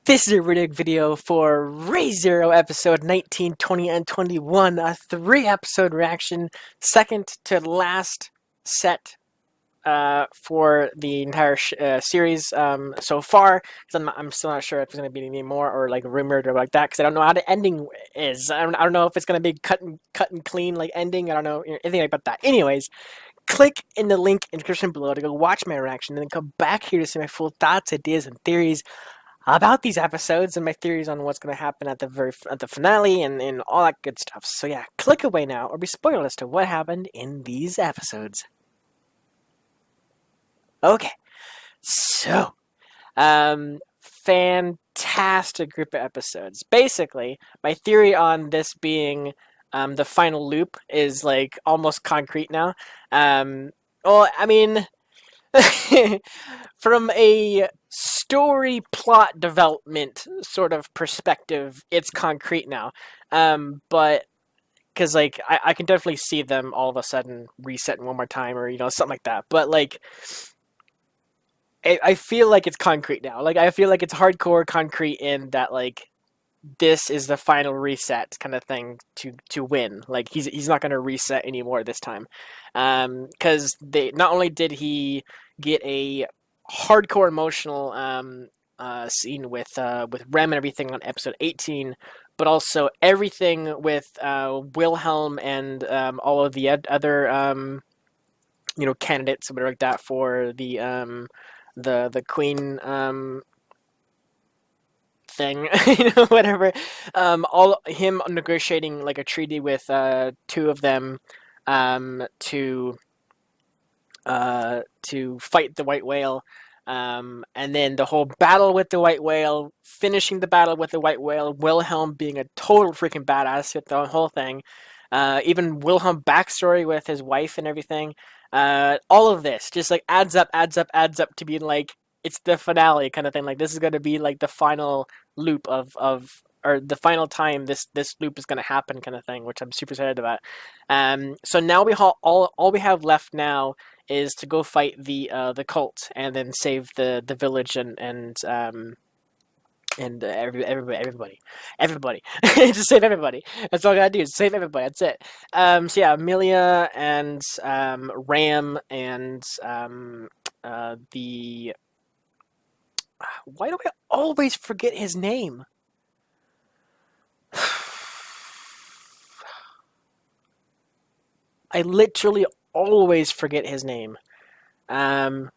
This is a video for ReZero episode 19, 20, and 21, a 3-episode reaction, second to last set for the entire series so far. Because I'm still not sure if there's going to be any more or like rumored or like that. Because I don't know how the ending is. I don't know if it's going to be cut and clean like ending. I don't know anything about that. Anyways, click in the link in the description below to go watch my reaction, and then come back here to see my full thoughts, ideas, and theories about these episodes and my theories on what's going to happen at the finale and all that good stuff. So yeah, click away now or be spoiled as to what happened in these episodes. Okay, so fantastic group of episodes. Basically, my theory on this being the final loop is like almost concrete now. Well, I mean, from a story plot development sort of perspective, it's concrete now. But because like I can definitely see them all of a sudden resetting one more time or something like that. But like I feel like it's concrete now. Like I feel like it's hardcore concrete in that like this is the final reset kind of thing to win. Like he's not going to reset anymore this time, because they not only did he get a hardcore emotional scene with Rem and everything on episode 18, but also everything with Wilhelm and all of the other candidates or whatever like that for the Queen thing, whatever. All him negotiating like a treaty with two of them to fight the white whale, and then the whole battle with the white whale, finishing the battle with the white whale, Wilhelm being a total freaking badass with the whole thing, even Wilhelm backstory with his wife and everything. All of this just like adds up to being like it's the finale kind of thing. Like this is going to be like the final loop of or the final time this loop is going to happen kind of thing, which I'm super excited about. So now all we have left now is to go fight the cult and then save the village and everybody. Just save everybody. That's all I gotta do is save everybody. That's it. So yeah, Amelia and Ram and the why do I always forget his name? I literally always forget his name. This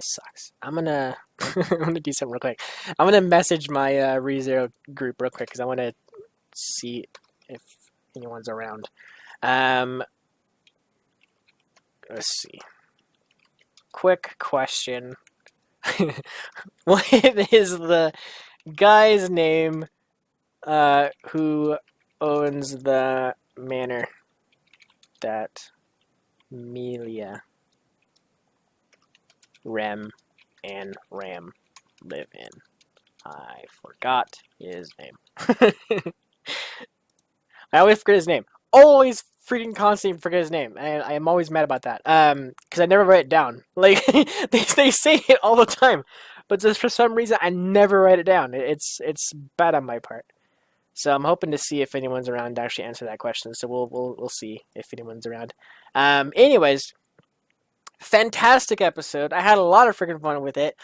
sucks. I'm gonna I'm gonna do something real quick. I'm gonna message my ReZero group real quick because I want to see if anyone's around. Let's see. Quick question. What is the guy's name who owns the manor that Amelia, Rem, and Ram live in? I forgot his name. I always forget his name. Always freaking constantly forget his name, and I am always mad about that. Because I never write it down. Like they say it all the time, but just for some reason I never write it down. It's bad on my part. So I'm hoping to see if anyone's around to actually answer that question. So we'll see if anyone's around. Anyways, fantastic episode. I had a lot of freaking fun with it.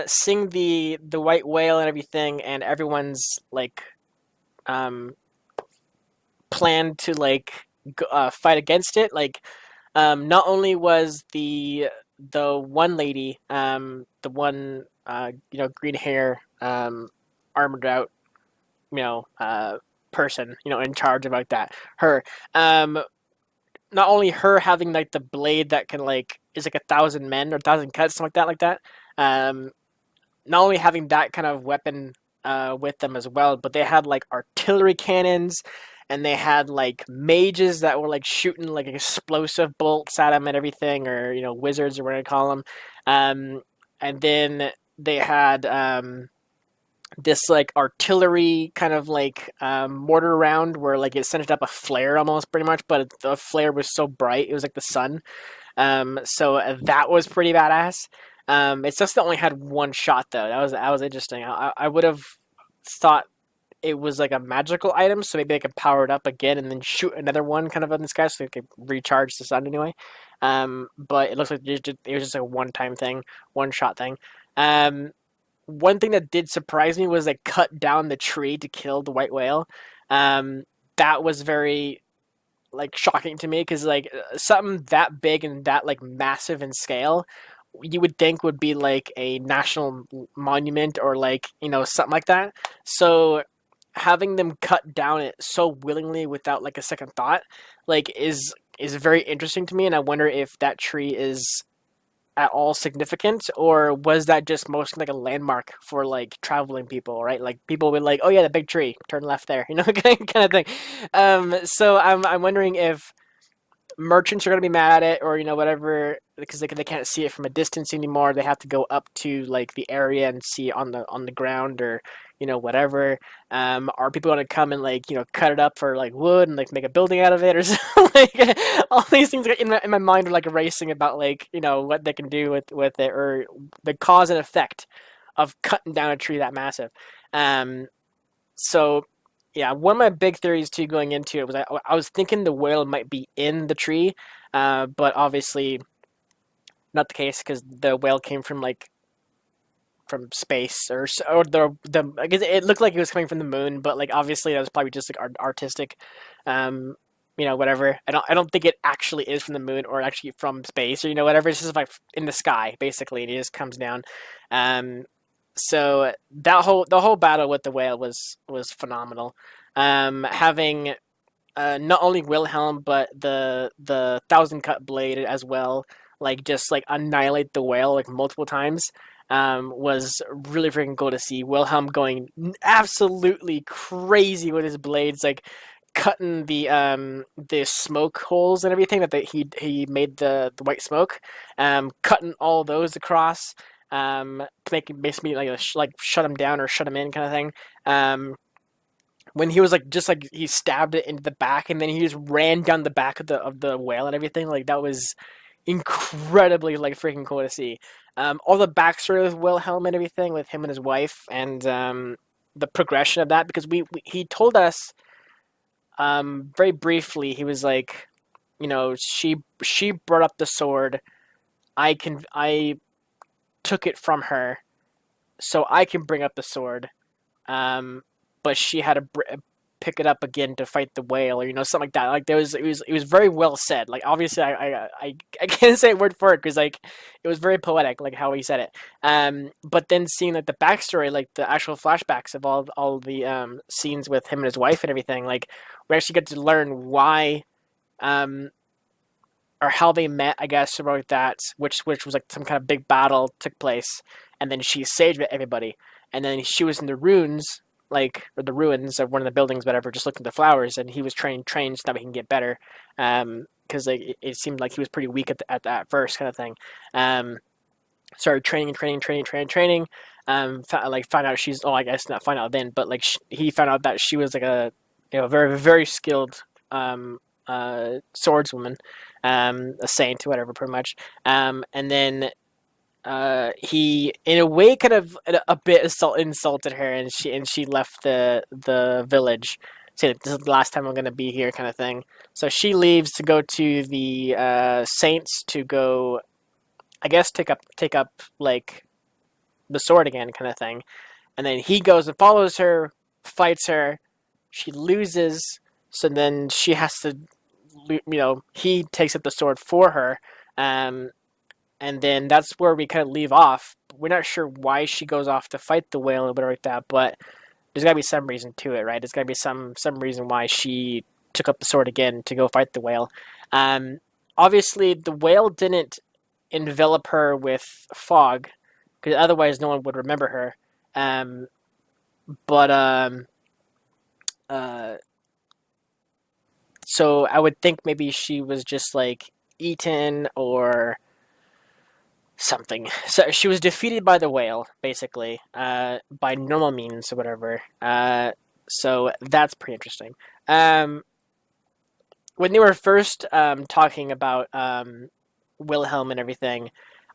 Seeing the white whale and everything, and everyone's like plan to like fight against it. Like not only was the one lady, the one green hair, armored out, person, in charge of like that. Her, not only her having like the blade that can like is like 1,000 men or 1,000 cuts, something like that. Not only having that kind of weapon with them as well, but they had like artillery cannons, and they had like mages that were like shooting like explosive bolts at them and everything, or wizards or whatever you call them. And then they had this like artillery kind of like mortar round where like it sent up a flare almost pretty much, but the flare was so bright it was like the sun. So that was pretty badass. It's just that only had one shot though. That was interesting. I would have thought it was like a magical item, so maybe they could power it up again and then shoot another one kind of in the sky so they could recharge the sun anyway. But it looks like it was just like a one-time thing, one-shot thing. Um, One thing that did surprise me was they cut down the tree to kill the white whale. Um, that was very like shocking to me because like something that big and that like massive in scale you would think would be like a national monument or like something like that. So having them cut down it so willingly without like a second thought like is very interesting to me, and I wonder if that tree is at all significant, or was that just mostly like a landmark for like traveling people, right? Like people would like, oh yeah, the big tree, turn left there, kind of thing. So I'm wondering if merchants are going to be mad at it, or whatever, because they can't see it from a distance anymore. They have to go up to like the area and see it on the ground, or whatever. Are people going to come and like cut it up for like wood and like make a building out of it or something? Like all these things in my mind are like racing about like what they can do with it, or the cause and effect of cutting down a tree that massive. Um, so yeah, one of my big theories too going into it was I was thinking the whale might be in the tree, but obviously not the case because the whale came from like from space, or the I guess it looked like it was coming from the moon, but like obviously that was probably just like artistic, um, whatever. I don't think it actually is from the moon or actually from space, or whatever. It's just like in the sky basically, and it just comes down. Um, so the whole battle with the whale was phenomenal. Having not only Wilhelm but the thousand cut blade as well, like just like annihilate the whale like multiple times. Was really freaking cool to see. Wilhelm going absolutely crazy with his blades, like cutting the smoke holes and everything he made the white smoke, cutting all those across, to make basically like shut him down or shut him in kind of thing. When he was like just like he stabbed it into the back and then he just ran down the back of the whale and everything, like that was incredibly like freaking cool to see. All the backstory with Wilhelm and everything with him and his wife, and the progression of that, because he told us very briefly. He was like, she brought up the sword. I took it from her, so I can bring up the sword. Um, but she had to pick it up again to fight the whale, or something like that. Like it was very well said. Like obviously I can't say word for it because like it was very poetic, like how he said it. But then seeing like the backstory, like the actual flashbacks of all the scenes with him and his wife and everything, like we actually get to learn why um or how they met, I guess, or like that, which was like some kind of big battle took place, and then she saved everybody, and then she was in the ruins, like or the ruins of one of the buildings, whatever, just looking at the flowers, and he was trained so that we can get better, because like it seemed like he was pretty weak at that first kind of thing. Started training. Found out she's I guess not find out then, but like he found out that she was like a very very skilled swordswoman, a saint, whatever, pretty much. And then he, in a way, kind of a bit insulted her, and she left the village, saying this is the last time I'm going to be here, kind of thing. So she leaves to go to the saints to go, I guess, take up like the sword again, kind of thing. And then he goes and follows her, fights her. She loses, so then she has to, he takes up the sword for her, and then that's where we kind of leave off. We're not sure why she goes off to fight the whale or whatever like that, but there's got to be some reason to it, right? There's got to be some reason why she took up the sword again to go fight the whale. Obviously, the whale didn't envelop her with fog, because otherwise no one would remember her. But so I would think maybe she was just like eaten or something. So she was defeated by the whale, basically, by normal means or whatever. So that's pretty interesting. When they were first talking about Wilhelm and everything,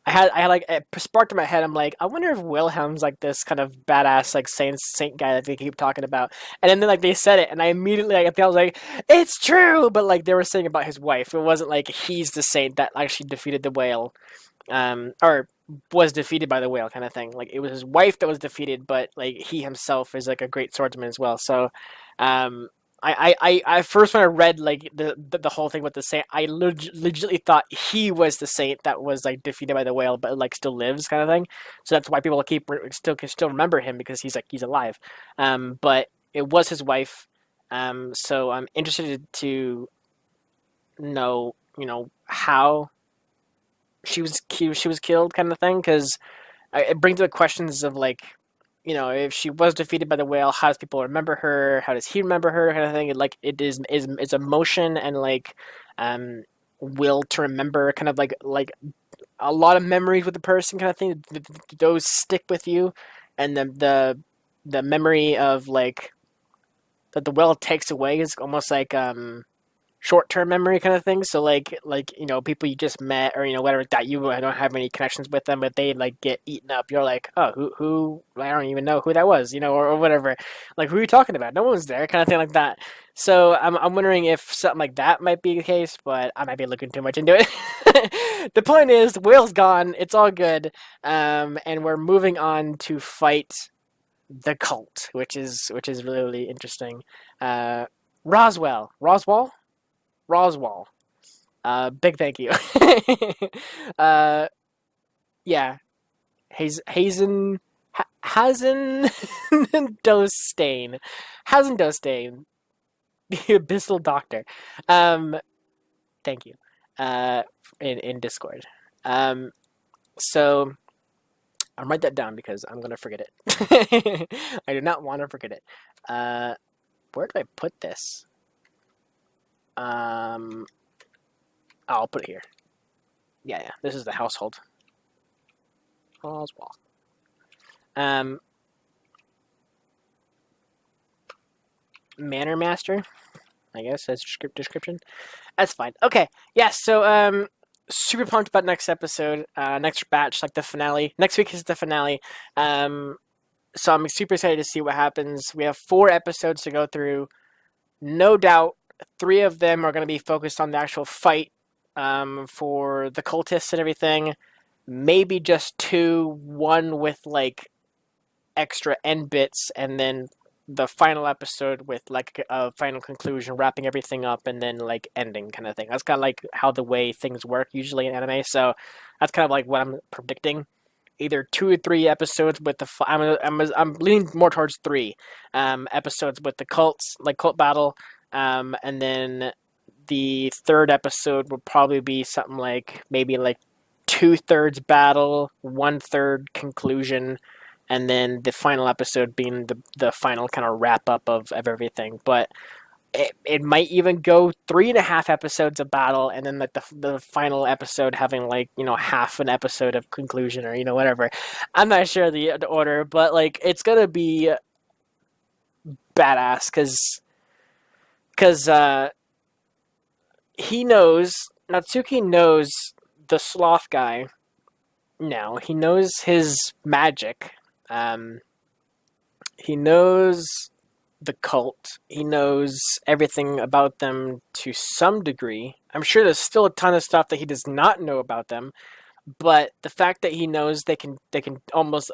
I had like it sparked in my head. I'm like, I wonder if Wilhelm's like this kind of badass like saint guy that they keep talking about. And then like they said it, and I immediately like I think I was like, it's true. But like they were saying about his wife, it wasn't like he's the saint that actually defeated the whale, or was defeated by the whale kind of thing. Like it was his wife that was defeated, but like he himself is like a great swordsman as well. So, um, I first when I read like the whole thing with the saint, I legitimately thought he was the saint that was like defeated by the whale, but like still lives kind of thing. So that's why people can still remember him because he's alive. But it was his wife. So I'm interested to know how she was killed kind of thing because it brings up questions of like if she was defeated by the whale, how does people remember her? How does he remember her? Kind of thing. Like it is emotion and like um will to remember, kind of like a lot of memories with the person, kind of thing. Those stick with you, and the memory of like that the whale takes away is almost like short-term memory kind of thing. So like people you just met or whatever that you I don't have any connections with them, but they like get eaten up. You're like, oh, who I don't even know who that was, or whatever. Like who are you talking about? No one's there, kind of thing like that. So I'm wondering if something like that might be the case, but I might be looking too much into it. The point is, the whale's gone. It's all good, and we're moving on to fight the cult, which is really, really interesting. Uh, Roswell. Big thank you. uh, yeah, Hazen Dostane, Hazen Dostane, the Abyssal Doctor. Um, Thank you. Uh, in Discord. So I'll write that down because I'm gonna forget it. I do not want to forget it. Where do I put this? I'll put it here. Yeah. This is the household. Oswald. Manor Master, I guess that's description. That's fine. Okay. Yeah. So super pumped about next episode, next batch, like the finale. Next week is the finale. So I'm super excited to see what happens. We have 4 episodes to go through. No doubt, 3 of them are going to be focused on the actual fight, for the cultists and everything. Maybe just 2, one with like extra end bits, and then the final episode with like a final conclusion, wrapping everything up, and then like ending kind of thing. That's kind of like how the way things work usually in anime. So that's kind of like what I'm predicting. Either 2 or 3 episodes with the. I'm leaning more towards 3 episodes with the cults, like cult battle, and then the 3rd episode will probably be something like maybe like 2/3 battle, 1/3 conclusion, and then the final episode being the final kind of wrap up of everything. But it might even go 3.5 episodes of battle, and then like the final episode having like half an episode of conclusion, or whatever. I'm not sure the order, but like it's gonna be badass because he knows, Natsuki knows the sloth guy now. He knows his magic. He knows the cult. He knows everything about them to some degree. I'm sure there's still a ton of stuff that he does not know about them, but the fact that he knows they can almost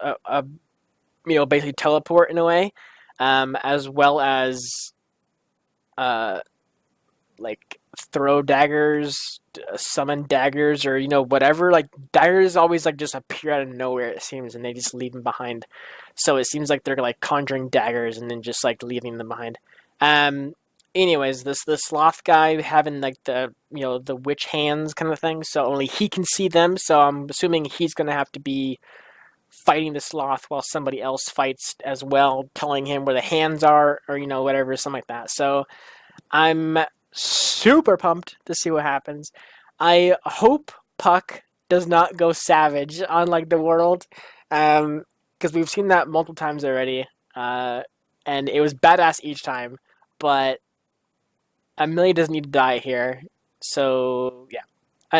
basically teleport in a way, as well as like throw daggers, summon daggers, or whatever. Like daggers always like just appear out of nowhere, it seems, and they just leave them behind. So it seems like they're like conjuring daggers and then just like leaving them behind. Anyways, the sloth guy having like the witch hands kind of thing, so only he can see them. So I'm assuming he's gonna have to be fighting the sloth while somebody else fights as well, telling him where the hands are, or whatever, something like that. So I'm super pumped to see what happens. I hope Puck does not go savage on like the world, because we've seen that multiple times already, and it was badass each time. But Amelia doesn't need to die here, so yeah.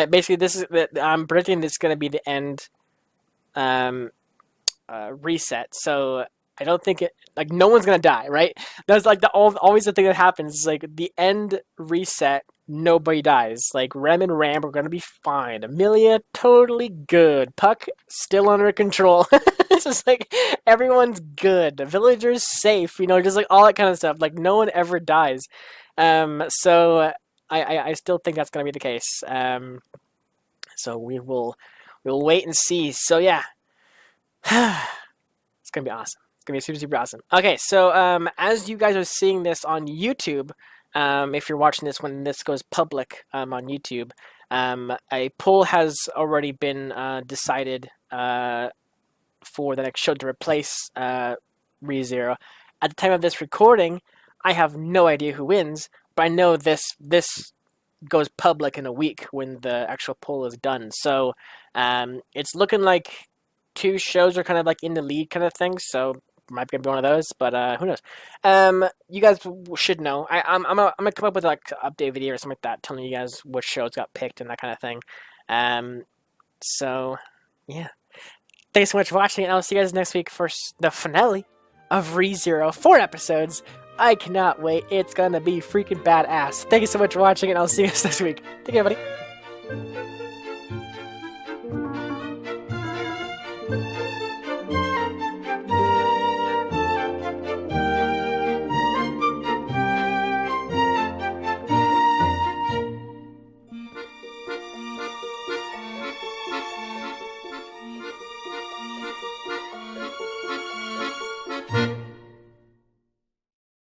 Basically, this is I'm predicting this is going to be the end reset. So I don't think it like no one's gonna die, right? That's like always the thing that happens is like the end reset. Nobody dies. Like Rem and Ram are gonna be fine. Amelia totally good. Puck still under control. It's just like everyone's good. The villagers safe. You know, just like all that kind of stuff. Like no one ever dies. So I still think that's gonna be the case. So we'll wait and see. So yeah. It's gonna be awesome. It's gonna be super, super awesome. Okay, so as you guys are seeing this on YouTube, if you're watching this when this goes public on YouTube, a poll has already been decided for the next show to replace ReZero. At the time of this recording, I have no idea who wins, but I know this goes public in a week when the actual poll is done. So it's looking like two shows are kind of like in the lead kind of thing, so might be one of those, but who knows? You guys should know. I'm gonna come up with like an update video or something like that, telling you guys which shows got picked and that kind of thing. So yeah, thanks so much for watching, and I'll see you guys next week for the finale of ReZero. 4 episodes. I cannot wait. It's gonna be freaking badass. Thank you so much for watching, and I'll see you guys next week. Take care, everybody.